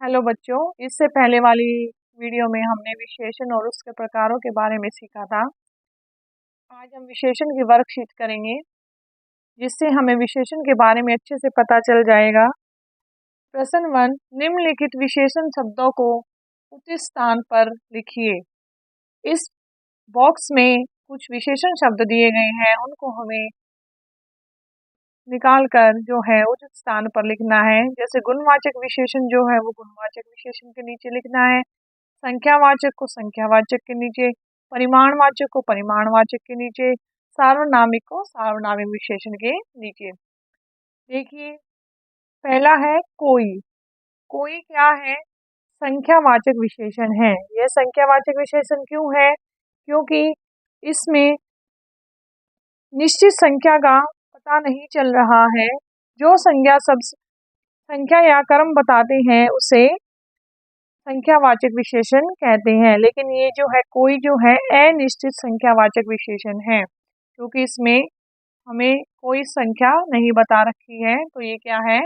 Hello बच्चों, इससे पहले वाली वीडियो में हमने विशेषण और उसके प्रकारों के बारे में सीखा था। आज हम विशेषण की वर्कशीट करेंगे, जिससे हमें विशेषण के बारे में अच्छे से पता चल जाएगा। प्रश्न 1, निम्नलिखित विशेषण शब्दों को उचित स्थान पर लिखिए। इस बॉक्स में कुछ विशेषण शब्द दिए गए हैं, उनको हमें निकाल कर जो है उचित स्थान पर लिखना है। जैसे गुणवाचक विशेषण जो है वो गुणवाचक विशेषण के नीचे लिखना है, संख्यावाचक को संख्यावाचक के नीचे, परिमाणवाचक को परिमाणवाचक के नीचे, सार्वनामिक को सार्वनामिक विशेषण के नीचे। देखिए, पहला है कोई। कोई क्या है? संख्यावाचक विशेषण है। यह संख्यावाचक विशेषण क्यों है? क्योंकि इसमें निश्चित संख्या का पता नहीं चल रहा है। जो संख्या या क्रम बताते हैं उसे संख्यावाचक विशेषण कहते हैं। लेकिन ये जो है कोई जो है अनिश्चित संख्यावाचक विशेषण है, क्योंकि इसमें हमें कोई संख्या नहीं बता रखी है, तो ये क्या है?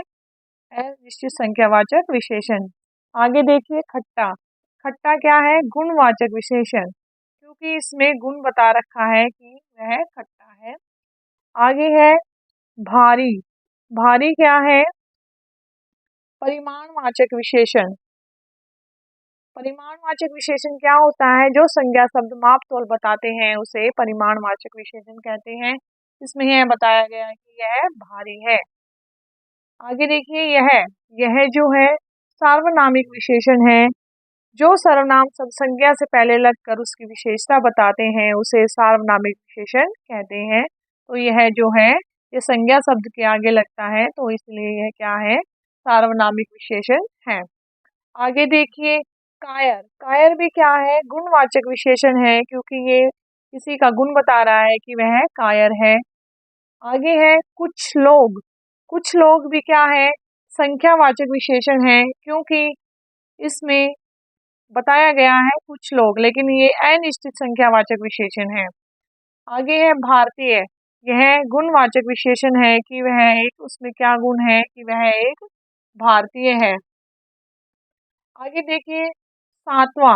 अनिश्चित संख्यावाचक विशेषण। आगे देखिए खट्टा। खट्टा क्या है? गुणवाचक विशेषण, क्योंकि इसमें गुण बता रखा है कि वह खट्टा है। आगे है भारी। भारी क्या है? परिमाणवाचक विशेषण। परिमाणवाचक विशेषण क्या होता है? जो संज्ञा शब्द माप तोल बताते हैं उसे परिमाणवाचक विशेषण कहते हैं। इसमें यह बताया गया है कि यह भारी है। आगे देखिए यह जो है सार्वनामिक विशेषण है। जो सर्वनाम शब्द संज्ञा से पहले लगकर उसकी विशेषता बताते हैं उसे सार्वनामिक विशेषण कहते हैं। तो यह जो है ये संज्ञा शब्द के आगे लगता है, तो इसलिए यह क्या है? सार्वनामिक विशेषण है। आगे देखिए कायर। कायर भी क्या है? गुणवाचक विशेषण है, क्योंकि ये किसी का गुण बता रहा है कि वह कायर है। आगे है कुछ लोग। कुछ लोग भी क्या है? संख्यावाचक विशेषण है, क्योंकि इसमें बताया गया है कुछ लोग, लेकिन ये अनिश्चित संख्यावाचक विशेषण है। आगे है भारतीय। यह गुणवाचक विशेषण है कि वह एक, उसमें क्या गुण है कि वह एक भारतीय है। आगे देखिए सातवां।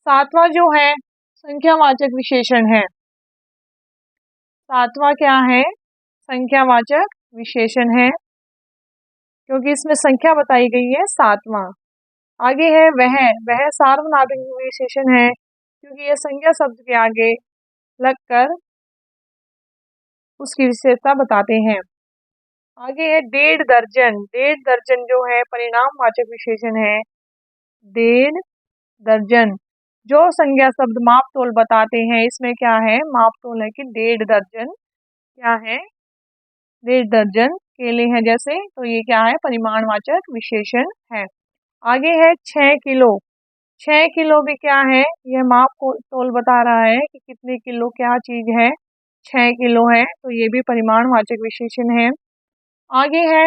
सातवां जो है संख्यावाचक विशेषण है। सातवां क्या है? संख्यावाचक विशेषण है, क्योंकि इसमें संख्या बताई गई है सातवां। आगे है वह सार्वनामिक विशेषण है, क्योंकि यह संज्ञा शब्द के आगे लगकर उसकी विशेषता बताते हैं। आगे है डेढ़ दर्जन। डेढ़ दर्जन जो है परिणामवाचक विशेषण है। डेढ़ दर्जन जो संज्ञा शब्द माप तोल बताते हैं, इसमें क्या है? माप तोल है कि डेढ़ दर्जन क्या है? डेढ़ दर्जन केले हैं जैसे, तो ये क्या है? परिमाणवाचक विशेषण है। आगे है 6 किलो। 6 किलो भी क्या है? यह माप को तोल बता रहा है कि कितने किलो क्या चीज है। 6 किलो है, तो ये भी परिमाणवाचक विशेषण है। आगे है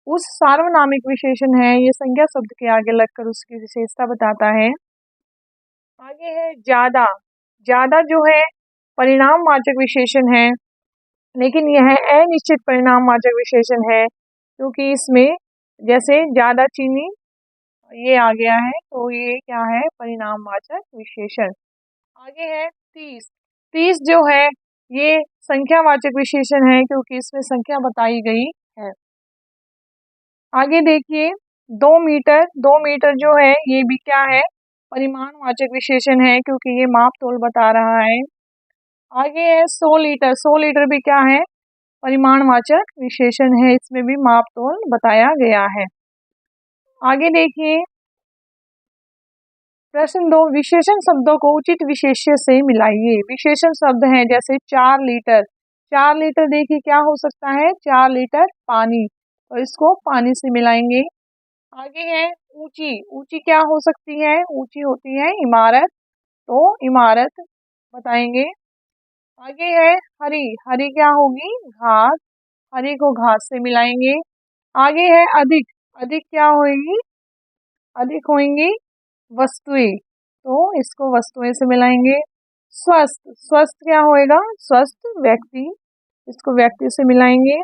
उस सार्वनामिक विशेषण है, ये संज्ञा शब्द के आगे लगकर उसकी विशेषता बताता है। आगे है ज्यादा। ज्यादा जो है परिणामवाचक विशेषण है, लेकिन यह अनिश्चित परिणामवाचक विशेषण है, क्योंकि इसमें जैसे ज्यादा चीनी ये आ गया है, तो ये क्या है? परिणामवाचक विशेषण। आगे है 30। 30 जो है ये संख्यावाचक विशेषण है, क्योंकि इसमें संख्या बताई गई है। आगे देखिए 2 मीटर। 2 मीटर जो है ये भी क्या है? परिमाणवाचक विशेषण है, क्योंकि ये माप तोल बता रहा है। आगे है 100 लीटर। 100 लीटर भी क्या है? परिमाणवाचक विशेषण है, इसमें भी माप तोल बताया गया है। आगे देखिए प्रश्न 2, विशेषण शब्दों को उचित विशेष्य से मिलाइए। विशेषण शब्द हैं जैसे 4 लीटर। 4 लीटर देखिए क्या हो सकता है? 4 लीटर पानी, तो इसको पानी से मिलाएंगे। आगे है ऊंची। ऊंची क्या हो सकती है? ऊंची होती है इमारत, तो इमारत बताएंगे। आगे है हरी। हरी क्या होगी? घास, हरी को घास से मिलाएंगे। आगे है अधिक। अधिक क्या होगी? अधिक होंगी वस्तुएं, तो इसको वस्तुएं से मिलाएंगे। स्वस्थ। स्वस्थ क्या होएगा? स्वस्थ व्यक्ति, इसको व्यक्ति से मिलाएंगे।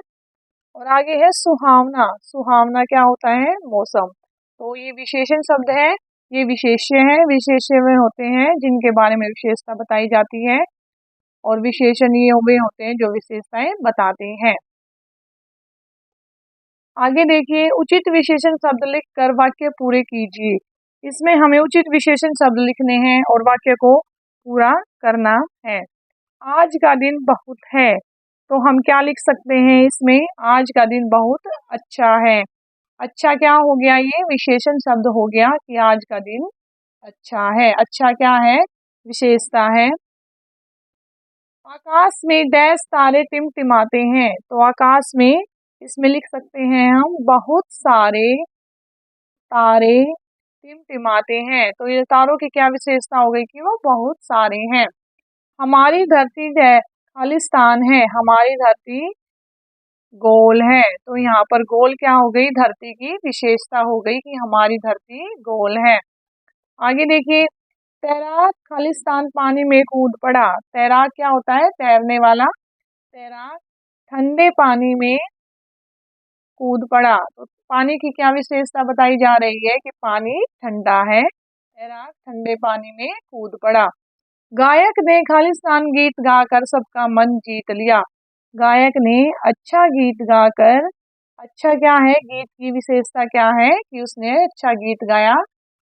और आगे है सुहावना। सुहावना क्या होता है? मौसम, तो ये विशेषण शब्द है, ये विशेष्य है। विशेष्य वे होते हैं जिनके बारे में विशेषता बताई जाती है, और विशेषण ये वे होते हैं जो विशेषताएं बताते हैं। आगे देखिए, उचित विशेषण शब्द लिखकर वाक्य पूरे कीजिए। इसमें हमें उचित विशेषण शब्द लिखने हैं और वाक्य को पूरा करना है। आज का दिन बहुत है, तो हम क्या लिख सकते हैं इसमें? आज का दिन बहुत अच्छा है। अच्छा क्या हो गया? ये विशेषण शब्द हो गया कि आज का दिन अच्छा है। अच्छा क्या है? विशेषता है। आकाश में डैश तारे टिमटिमाते हैं, तो आकाश में इसमें लिख सकते हैं हम बहुत सारे तारे टिमटिमाते हैं। तो ये तारों की क्या विशेषता हो गई कि वो बहुत सारे हैं। हमारी धरती खालिस्तान है, हमारी धरती गोल है, तो यहाँ पर गोल क्या हो गई? धरती की विशेषता हो गई कि हमारी धरती गोल है। आगे देखिए, तैराक खालिस्तान पानी में कूद पड़ा। तैराक क्या होता है? तैरने वाला। तैराक ठंडे पानी में कूद पड़ा, तो पानी की क्या विशेषता बताई जा रही है कि पानी ठंडा है। तैराक ठंडे पानी में कूद पड़ा। गायक ने खालिस्तान गीत गाकर सबका मन जीत लिया। गायक ने अच्छा गीत गाकर, अच्छा क्या है? गीत की विशेषता क्या है कि उसने अच्छा गीत गाया।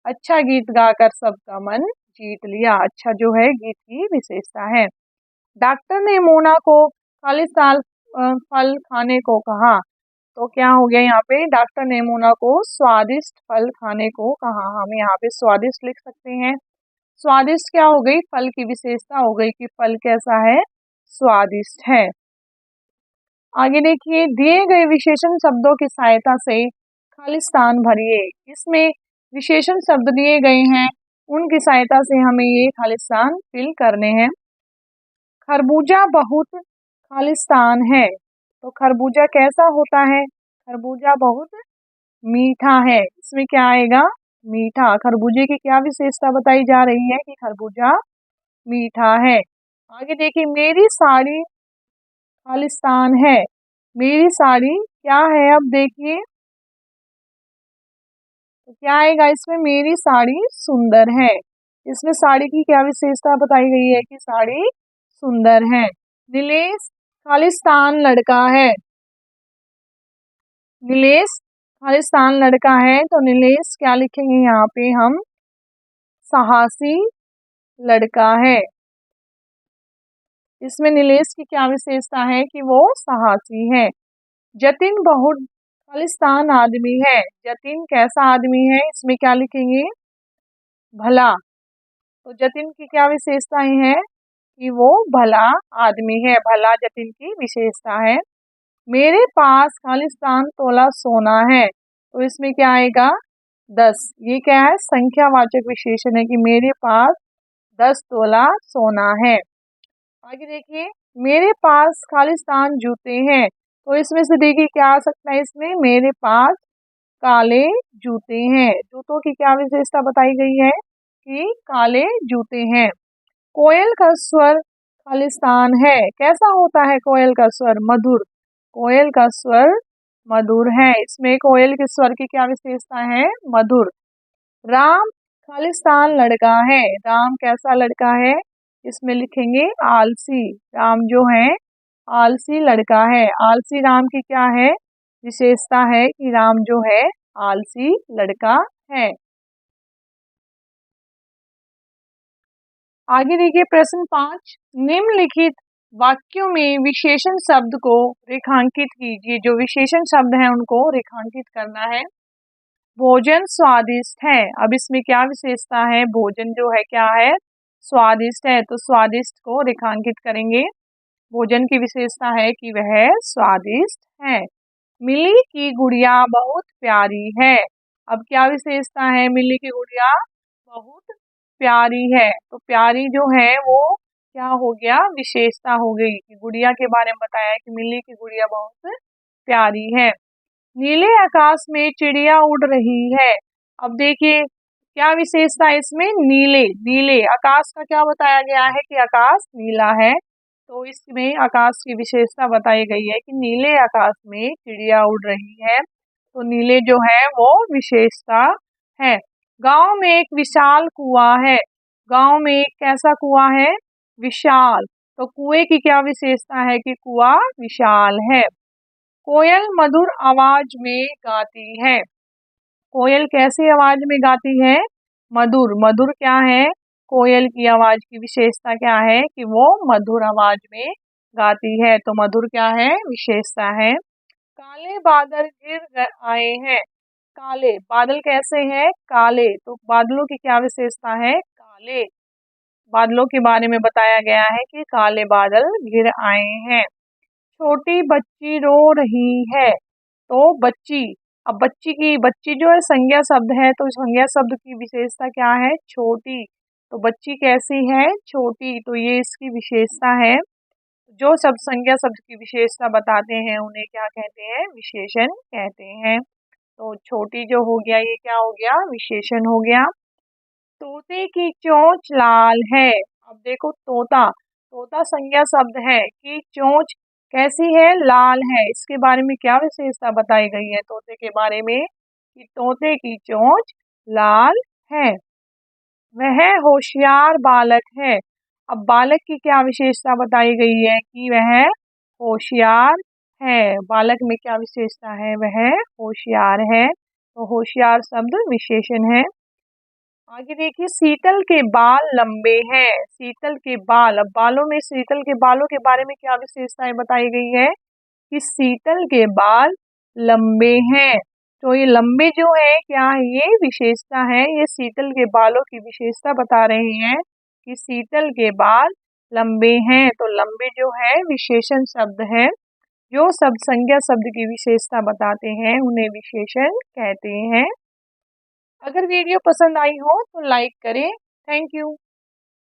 अच्छा गीत गाकर सबका मन जीत लिया। अच्छा जो है गीत की विशेषता है। डॉक्टर ने मोना को खालिस्तान फल खाने को कहा, तो क्या हो गया यहाँ पे? डॉक्टर ने मोना को स्वादिष्ट फल खाने को कहा। हम यहाँ पे स्वादिष्ट लिख सकते हैं। स्वादिष्ट क्या हो गई? फल की विशेषता हो गई कि फल कैसा है? स्वादिष्ट है। आगे देखिए, दिए गए विशेषण शब्दों की सहायता से खालिस्तान भरिए। इसमें विशेषण शब्द दिए गए हैं, उनकी सहायता से हमें ये खालिस्तान फिल करने हैं। खरबूजा बहुत खालिस्तान है, तो खरबूजा कैसा होता है? खरबूजा बहुत मीठा है। इसमें क्या आएगा? मीठा। खरबूजे की क्या विशेषता बताई जा रही है कि खरबूजा मीठा है। आगे देखिए, मेरी साड़ी खालिस्तान है। मेरी साड़ी क्या है? अब देखिए तो क्या आएगा इसमें? मेरी साड़ी सुंदर है। इसमें साड़ी की क्या विशेषता बताई गई है कि साड़ी सुंदर है। नीलेश खालिस्तान लड़का है। नीलेश खालिस्तान लड़का है, तो नीलेश क्या लिखेंगे यहाँ पे हम? साहसी लड़का है। इसमें नीलेश की क्या विशेषता है कि वो साहसी है। जतिन बहुत खालिस्तान आदमी है। जतिन कैसा आदमी है? इसमें क्या लिखेंगे? भला। तो जतिन की क्या विशेषताएं हैं कि वो भला आदमी है। भला जतिन की विशेषता है। मेरे पास खालिस्तान तोला सोना है, तो इसमें क्या आएगा? 10। ये क्या है? संख्यावाचक विशेषण है कि मेरे पास 10 तोला सोना है। आगे देखिए, मेरे पास खालिस्तान जूते हैं, तो इसमें से देखिए क्या आ सकता है? इसमें मेरे पास काले जूते हैं। जूतों की क्या विशेषता बताई गई है कि काले जूते हैं। कोयल का स्वर खालिस्तान है। कैसा होता है कोयल का स्वर? मधुर। कोयल का स्वर मधुर है। इसमें कोयल के स्वर की क्या विशेषता है? मधुर। राम खालिस्तान लड़का है। राम कैसा लड़का है? इसमें लिखेंगे आलसी। राम जो है आलसी लड़का है। आलसी राम की क्या है? विशेषता है कि राम जो है आलसी लड़का है। आगे देखिए, प्रश्न 5। निम्नलिखित वाक्यों में विशेषण शब्द को रेखांकित कीजिए। जो विशेषण शब्द हैं उनको रेखांकित करना है। भोजन स्वादिष्ट है। अब इसमें क्या विशेषता है? भोजन जो है क्या है? स्वादिष्ट है, तो स्वादिष्ट को रेखांकित करेंगे। भोजन की विशेषता है कि वह स्वादिष्ट है। मिली की गुड़िया बहुत प्यारी है। अब क्या विशेषता है? मिली की गुड़िया बहुत प्यारी है, तो प्यारी जो है वो क्या हो गया? विशेषता हो गई कि गुड़िया के बारे में बताया है कि मिली की गुड़िया बहुत प्यारी है। नीले आकाश में चिड़िया उड़ रही है। अब देखिए क्या विशेषता है इसमें? नीले। नीले आकाश का क्या बताया गया है कि आकाश नीला है, तो इसमें आकाश की विशेषता बताई गई है कि नीले आकाश में चिड़िया उड़ रही है। तो नीले जो है वो विशेषता है। गांव में एक विशाल कुआं है। गांव में एक कैसा कुआं है? विशाल। तो कुएं की क्या विशेषता है कि कुआं विशाल है। कोयल मधुर आवाज में गाती है। कोयल कैसी आवाज में गाती है? मधुर। मधुर क्या है? कोयल की आवाज की विशेषता क्या है कि वो मधुर आवाज में गाती है। तो मधुर क्या है? विशेषता है। काले बादल आए हैं। काले बादल कैसे हैं? काले। तो बादलों की क्या विशेषता है? काले। बादलों के बारे में बताया गया है कि काले बादल घिर आए हैं। छोटी बच्ची रो रही है। तो बच्ची, अब बच्ची जो है संज्ञा शब्द है, तो संज्ञा शब्द की विशेषता क्या है? छोटी। तो बच्ची कैसी है? छोटी। तो ये इसकी विशेषता है। जो शब्द संज्ञा शब्द की विशेषता बताते हैं उन्हें क्या कहते हैं? विशेषण कहते हैं। तो छोटी जो हो गया ये क्या हो गया? विशेषण हो गया। तोते की चोंच लाल है। अब देखो तोता, तोता संज्ञा शब्द है कि चोंच कैसी है? लाल है। इसके बारे में क्या विशेषता बताई गई है तोते के बारे में कि तोते की चोंच लाल है। वह होशियार बालक है। अब बालक की क्या विशेषता बताई गई है कि वह होशियार है। बालक में क्या विशेषता है? वह होशियार है। तो होशियार शब्द विशेषण है। आगे देखिए, शीतल के बाल लंबे हैं। शीतल के बाल, अब बालों में शीतल के बालों के बारे में क्या विशेषताएं बताई गई है कि शीतल के बाल लंबे हैं। तो ये लंबे जो है क्या है? ये विशेषता है। ये शीतल के बालों की विशेषता बता रहे हैं कि शीतल के बाल लंबे हैं। तो लंबे जो है विशेषण शब्द है। जो शब्द संज्ञा शब्द की विशेषता बताते हैं उन्हें विशेषण कहते हैं। अगर वीडियो पसंद आई हो तो लाइक करें। Thank you.